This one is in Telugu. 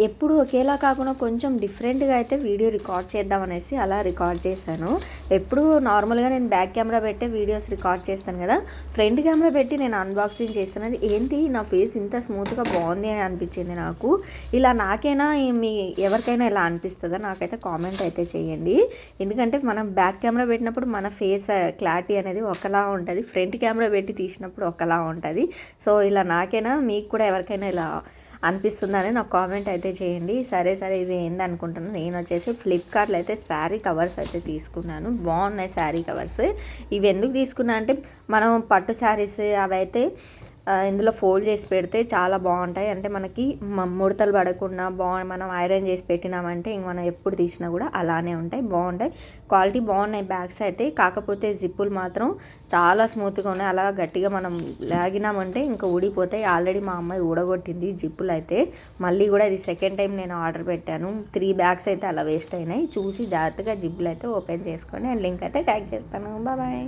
ఎప్పుడు ఒకేలా కాకుండా కొంచెం డిఫరెంట్గా అయితే వీడియో రికార్డ్ చేద్దామనేసి అలా రికార్డ్ చేశాను. ఎప్పుడు నార్మల్గా నేను బ్యాక్ కెమెరా పెట్టే వీడియోస్ రికార్డ్ చేస్తాను కదా, ఫ్రంట్ కెమెరా పెట్టి నేను అన్బాక్సింగ్ చేస్తాను. ఏంటి నా ఫేస్ ఇంత స్మూత్గా బాగుంది అని అనిపించింది నాకు. ఇలా నాకైనా మీ ఎవరికైనా ఇలా అనిపిస్తుందా? నాకైతే కామెంట్ అయితే చేయండి. ఎందుకంటే మనం బ్యాక్ కెమెరా పెట్టినప్పుడు మన ఫేస్ క్లారిటీ అనేది ఒకలా ఉంటుంది, ఫ్రంట్ కెమెరా పెట్టి తీసినప్పుడు ఒకలా ఉంటుంది. సో ఇలా నాకైనా మీకు కూడా ఎవరికైనా ఇలా అనిపిస్తుందని నాకు కామెంట్ అయితే చేయండి. సరే ఇది ఏంది అనుకుంటున్నాను. నేను వచ్చేసి ఫ్లిప్కార్ట్లో అయితే శారీ కవర్స్ అయితే తీసుకున్నాను. బాగున్నాయి శారీ కవర్స్. ఇవి ఎందుకు తీసుకున్నా అంటే మనం పట్టు శారీస్ అవి అయితే ఇందులో ఫోల్డ్ చేసి పెడితే చాలా బాగుంటాయి. అంటే మనకి ముడతలు పడకుండా మనం ఐరన్ చేసి పెట్టినామంటే ఇంక మనం ఎప్పుడు తీసినా కూడా అలానే బాగుంటాయి. క్వాలిటీ బాగున్నాయి బ్యాగ్స్ అయితే. కాకపోతే జిప్పులు మాత్రం చాలా స్మూత్గా ఉన్నాయి. అలా గట్టిగా మనం లాగినామంటే ఇంకా ఊడిపోతాయి. ఆల్రెడీ మా అమ్మాయి ఊడగొట్టింది జిప్పులు అయితే. మళ్ళీ కూడా ఇది సెకండ్ టైం నేను ఆర్డర్ పెట్టాను. 3 బ్యాగ్స్ అయితే అలా వేస్ట్ అయినాయి. చూసి జాగ్రత్తగా జిప్పులు అయితే ఓపెన్ చేసుకోండి. అండ్ లింక్ అయితే ట్యాగ్ చేస్తాను. బాయ్.